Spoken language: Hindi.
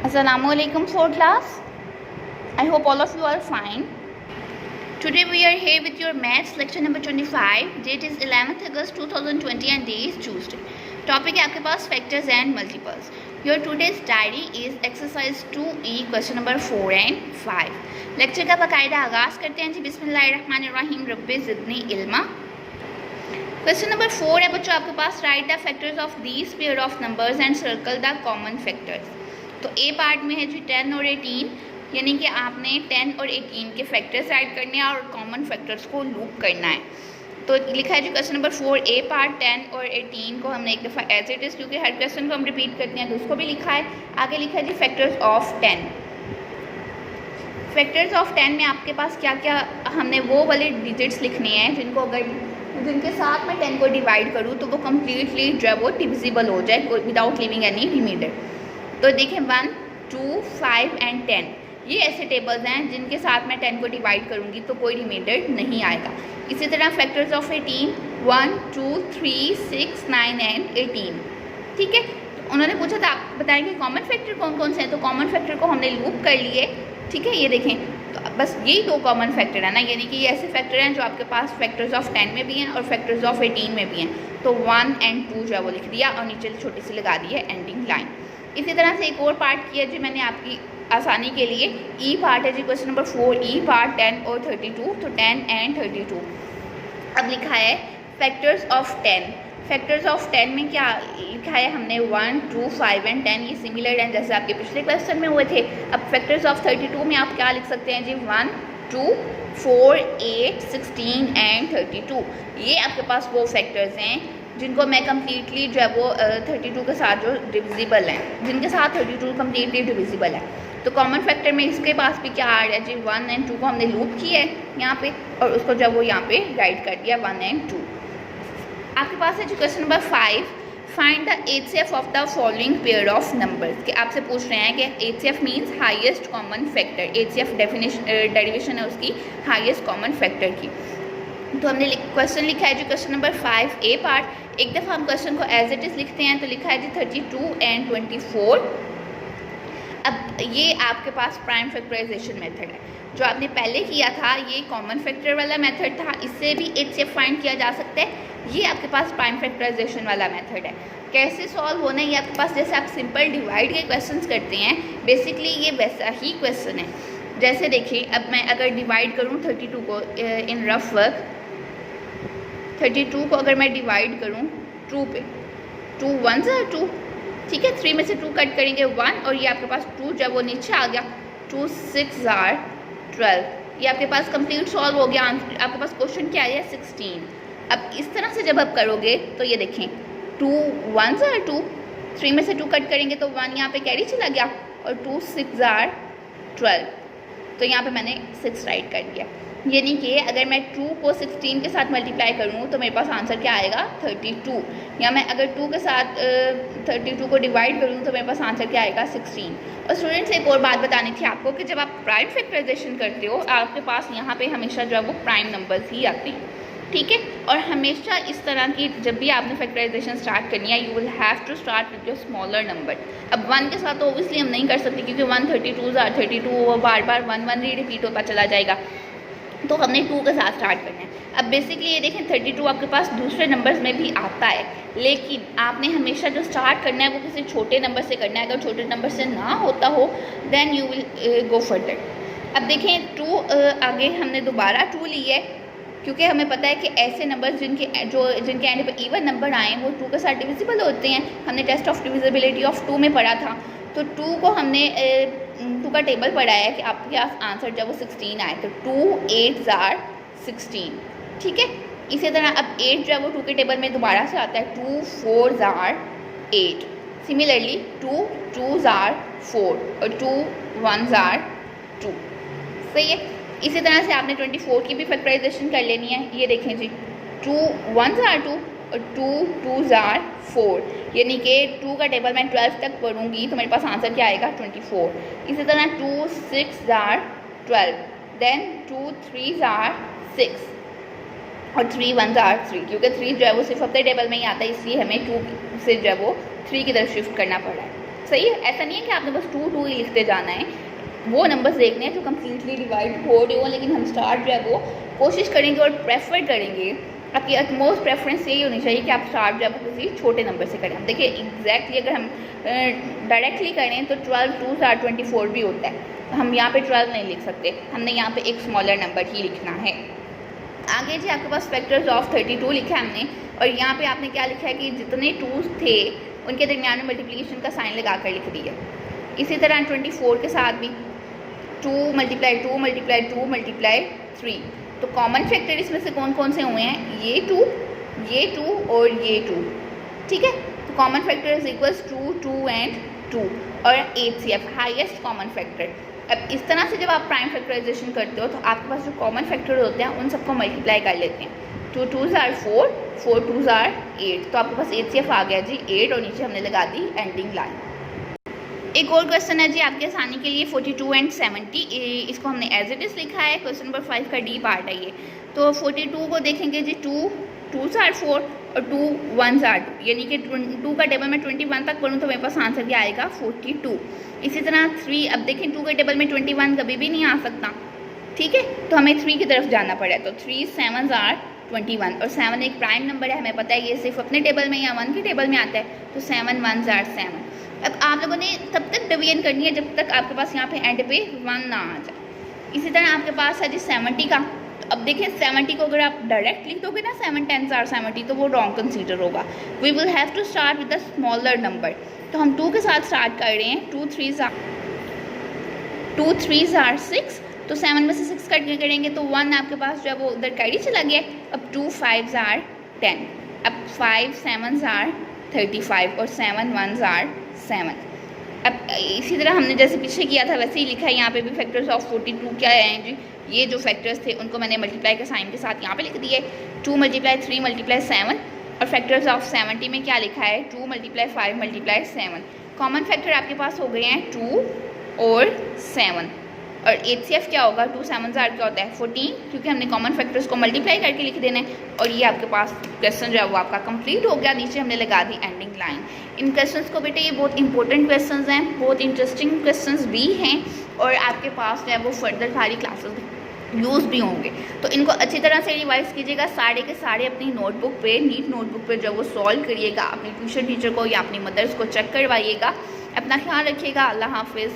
Assalamualaikum for class. I hope all of you are fine. Today we are here with your maths lecture number 25. Date is 11th August 2020 and day is Tuesday. Topic है आपके पास factors and multiples. Your today's diary is exercise 2E question number 4 and 5. Lecture का बाकायदा आगाज़ करते हैं जी. बिस्मिल्लाहिर्रहमानिर्रहीम. रब्बि ज़िदनी इल्मा. क्वेश्चन नंबर 4 है बच्चों आपके पास. Write the factors of these pair of numbers and circle the common factors. तो ए पार्ट में है जी 10 और 18, यानी कि आपने 10 और 18 के फैक्टर्स ऐड करने हैं और कॉमन फैक्टर्स को लूप करना है. तो लिखा है जी क्वेश्चन नंबर 4 ए पार्ट 10 और 18 को हमने एक दफ़ा एज इट इज़, क्योंकि हर क्वेश्चन को हम रिपीट करते हैं तो उसको भी लिखा है. आगे लिखा है जी फैक्टर्स ऑफ 10. फैक्टर्स ऑफ 10 में आपके पास क्या क्या हमने वो वाले डिजिट्स लिखने हैं जिनके साथ मैं 10 को डिवाइड करूँ तो वो कम्प्लीटली जो है वो डिविजिबल हो जाए विदाउट लिविंग एनी रिमाइंडर. तो देखें 1, 2, 5 एंड 10 ये ऐसे टेबल्स हैं जिनके साथ मैं 10 को डिवाइड करूँगी तो कोई रिमाइंडर नहीं आएगा. इसी तरह फैक्टर्स ऑफ 18 1, 2, 3, 6, 9 एंड 18. ठीक है. तो उन्होंने पूछा था आप बताएंगे कॉमन फैक्टर कौन कौन से हैं. तो कॉमन फैक्टर को हमने लूप कर लिए. ठीक है. ये देखें तो बस यही दो कॉमन फैक्टर है ना, यानी कि ये ऐसे फैक्टर हैं जो आपके पास फैक्टर्स ऑफ 10 में भी हैं और फैक्टर्स ऑफ 18 में भी हैं. तो 1 एंड 2 जो है वो लिख दिया और नीचे छोटी सी लगा दी है एंडिंग लाइन. इसी तरह से एक और पार्ट किया जी मैंने आपकी आसानी के लिए. ई पार्ट है जी क्वेश्चन नंबर 4 ई पार्ट 10 और 32. तो 10 एंड 32. अब लिखा है फैक्टर्स ऑफ 10. फैक्टर्स ऑफ 10 में क्या लिखा है हमने 1, 2, 5 एंड 10. ये सिमिलर हैं जैसे आपके पिछले क्वेश्चन में हुए थे. अब फैक्टर्स ऑफ 32 में आप क्या लिख सकते हैं जी 1, 2, 4, 8, 16 एंड 32. ये आपके पास वो फैक्टर्स हैं जिनको मैं कम्प्लीटली जो है वो 32 के साथ जो डिविजिबल हैं, जिनके साथ 32 कम्प्लीटली डिविजिबल है. तो कॉमन फैक्टर में इसके पास भी क्या आ रहा है जी 1 एंड 2 को हमने लूप किया है यहाँ पे और उसको जब वो यहाँ पे राइट कर दिया 1 एंड 2. आपके पास है जी question number 5. Find the HCF of the following pair of numbers. कि आपसे पूछ रहे हैं कि HCF means highest common factor. HCF derivation है उसकी हाईएस्ट कॉमन फैक्टर की. तो हमने क्वेश्चन लिखा है जी क्वेश्चन नंबर 5 ए पार्ट. एक दफ़ा हम क्वेश्चन को एज इट इज़ लिखते हैं. तो लिखा है जी 32 एंड 24. अब ये आपके पास प्राइम फैक्टराइजेशन मेथड है जो आपने पहले किया था. ये कॉमन फैक्टर वाला मेथड था. इससे भी HCF फाइंड किया जा सकता है. ये आपके पास प्राइम फैक्टराइजेशन वाला मेथड है. कैसे सॉल्व होना है ये आपके पास, जैसे आप सिंपल डिवाइड के क्वेश्चंस करते हैं बेसिकली ये वैसा ही क्वेश्चन है. जैसे देखिए अब मैं अगर डिवाइड करूँ 32 को इन रफ वर्क 32 को अगर मैं डिवाइड करूँ 2 पे, 2 1s are 2. ठीक है. 3 में से 2 कट करेंगे 1 और ये आपके पास 2 जब वो नीचे आ गया 2 6 are 12. ये आपके पास कंप्लीट सॉल्व हो गया. आपके पास क्वेश्चन क्या है 16. अब इस तरह से जब आप करोगे तो ये देखें 2 1s are 2. 3 में से 2 कट करेंगे तो 1 यहाँ पे कैरी चला गया और 2 6 are 12. तो यहाँ पे मैंने 6 राइट कर दिया. यानी कि अगर मैं 2 को 16 के साथ मल्टीप्लाई करूँ तो मेरे पास आंसर क्या आएगा 32. या मैं अगर 2 के साथ 32 को डिवाइड करूँ तो मेरे पास आंसर क्या आएगा 16. और स्टूडेंट्स एक और बात बतानी थी आपको कि जब आप प्राइम फैक्टराइजेशन करते हो आपके पास यहाँ पे हमेशा जो है वो प्राइम नंबर्स ही आते हैं. ठीक है. और हमेशा इस तरह की जब भी आपने फैक्टराइजेशन स्टार्ट करनी है you will have to start with your smaller number. अब 1 के साथ तो ओबियसली हम नहीं कर सकते क्योंकि 132 are 32 वो बार बार 1 1 ही रिपीट होता चला जाएगा. तो हमने 2 के साथ स्टार्ट करना है. अब बेसिकली ये देखें 32 आपके पास दूसरे नंबर्स में भी आता है, लेकिन आपने हमेशा जो स्टार्ट करना है वो किसी छोटे नंबर से करना है. अगर छोटे नंबर से ना होता हो then you will go further. अब देखें 2 आगे हमने दोबारा 2 ली है क्योंकि हमें पता है कि ऐसे नंबर्स जिनके एंड पे इवन नंबर आए वो 2 के साथ डिविजिबल होते हैं. हमने टेस्ट ऑफ डिविजिबिलिटी ऑफ 2 में पढ़ा था. तो 2 को हमने 2 का टेबल पढ़ा है कि आपके पास आंसर जब वो 16 आए तो 2 8s are 16. ठीक है. इसी तरह अब 8 जो है वो 2 के टेबल में दोबारा से आता है 2 4s are 8. Similarly 2 2s are 4 और 2 1s are 2. सही है. इसी तरह से आपने 24 की भी फैक्टराइजेशन कर लेनी है. ये देखें जी 2 1s are 2 और 2 2s are 4. यानी कि 2 का टेबल मैं 12 तक पढ़ूंगी तो मेरे पास आंसर क्या आएगा 24. इसी तरह 2 6s are 12. Then 2 3s are 6 और 3 1s are 3. क्योंकि 3 जो है वो सिर्फ अपने टेबल में ही आता है इसलिए हमें 2 से जो है वो 3 की तरफ शिफ्ट करना पड़ रहा है. सही है, ऐसा नहीं है कि आपने बस 2 ही लिखते जाना है, वो नंबर्स देखने हैं जो कम्प्लीटली डिवाइड हो रहे हो, लेकिन हम स्टार्ट जो है वो कोशिश करेंगे और प्रेफर करेंगे, आपकी अटमोस्ट प्रेफरेंस यही होनी चाहिए कि आप स्टार्ट जो है किसी छोटे नंबर से करें। हम देखिए एग्जैक्टली अगर हम डायरेक्टली करें तो 12 2s are 24 भी होता है, तो हम यहाँ पे 12 नहीं लिख सकते, हमने यहाँ पे एक स्मॉलर नंबर ही लिखना है। आगे जी आपके पास फैक्टर्स ऑफ 32 लिखा है हमने, और यहाँ पे आपने क्या लिखा है कि जितने 2s थे उनके दरमियान में मल्टीप्लिकेशन का साइन लगा कर लिख दिया। इसी तरह 24 के साथ भी 2 × 2 × 2 × 3, तो कॉमन फैक्टर इसमें से कौन कौन से हुए हैं, ये 2 और ये 2, ठीक है। तो common factor is equals 2 2 and 2 और HCF हाईएस्ट कॉमन फैक्टर। अब इस तरह से जब आप प्राइम फैक्टराइजेशन करते हो तो आपके पास जो कॉमन फैक्टर होते हैं उन सबको मल्टीप्लाई कर लेते हैं। 2 2s are 4, 4 2s are 8, तो आपके पास HCF आ गया जी 8, और नीचे हमने लगा दी एंडिंग लाइन। एक और क्वेश्चन है जी आपके आसानी के लिए 42 एंड 70, इसको हमने एज इट इज़ लिखा है, क्वेश्चन नंबर 5 का डी पार्ट है ये। तो 42 को देखेंगे जी 2 2s are 4 और 2 1s are 2, यानी कि 2 का टेबल में 21 तक पढ़ूँ तो मेरे पास आंसर क्या आएगा 42। इसी तरह 3, अब देखें 2 के टेबल में 21 कभी भी नहीं आ सकता, ठीक है, तो हमें 3 की तरफ जाना पड़ा, तो 3 7s are 21, और 7 एक प्राइम नंबर है, हमें पता है ये सिर्फ अपने टेबल में या 1 के टेबल में आता है, तो 7 1s are 7। अब आप लोगों ने तब तक डिवीजन करनी है जब तक आपके पास यहाँ पे एंड पे 1 ना आ जाए। इसी तरह आपके पास है जी 70 का, तो अब देखिए 70 को अगर आप डायरेक्ट लिख दोगे ना 7 10s are 70, तो वो रॉन्ग कंसीडर होगा। We will have to start with the smaller number, तो हम 2 के साथ स्टार्ट कर रहे हैं। 2 3s are 6, तो 7 में से 6 कट के करेंगे तो 1 आपके पास जो है वो उधर कैरी चला गया। अब 2 5s are 10, अब 5 7s are 35 और 7 1s are 7। अब इसी तरह हमने जैसे पीछे किया था वैसे ही लिखा है, यहाँ पे भी फैक्टर्स ऑफ 42 क्या हैं जी, ये जो फैक्टर्स थे उनको मैंने मल्टीप्लाई के साइन के साथ यहाँ पे लिख दिए। 2 × 3 × 7, और फैक्टर्स ऑफ 70 में क्या लिखा है 2 × 5 × 7। कॉमन फैक्टर आपके पास हो गए हैं 2 और 7, और HCF क्या होगा 2 7s are क्या होता है 14, क्योंकि हमने कॉमन फैक्टर्स को मल्टीप्लाई करके लिख देना है। और ये आपके पास क्वेश्चन जो है वो आपका कंप्लीट हो गया, नीचे हमने लगा the ending line. In questions को बेटे ये बहुत इंपॉर्टेंट क्वेश्चंस हैं, बहुत इंटरेस्टिंग क्वेश्चंस भी हैं, और आपके पास जो है वो फर्दर सारी क्लासेस यूज़ भी होंगे, तो इनको अच्छी तरह से रिवाइज कीजिएगा। सारे के सारे अपनी नोटबुक पे, नीट नोटबुक पे जो वो सॉल्व करिएगा, अपनी ट्यूशन टीचर को या अपनी मदर्स को चेक करवाइएगा। अपना ख्याल रखिएगा, अल्लाह हाफिज़।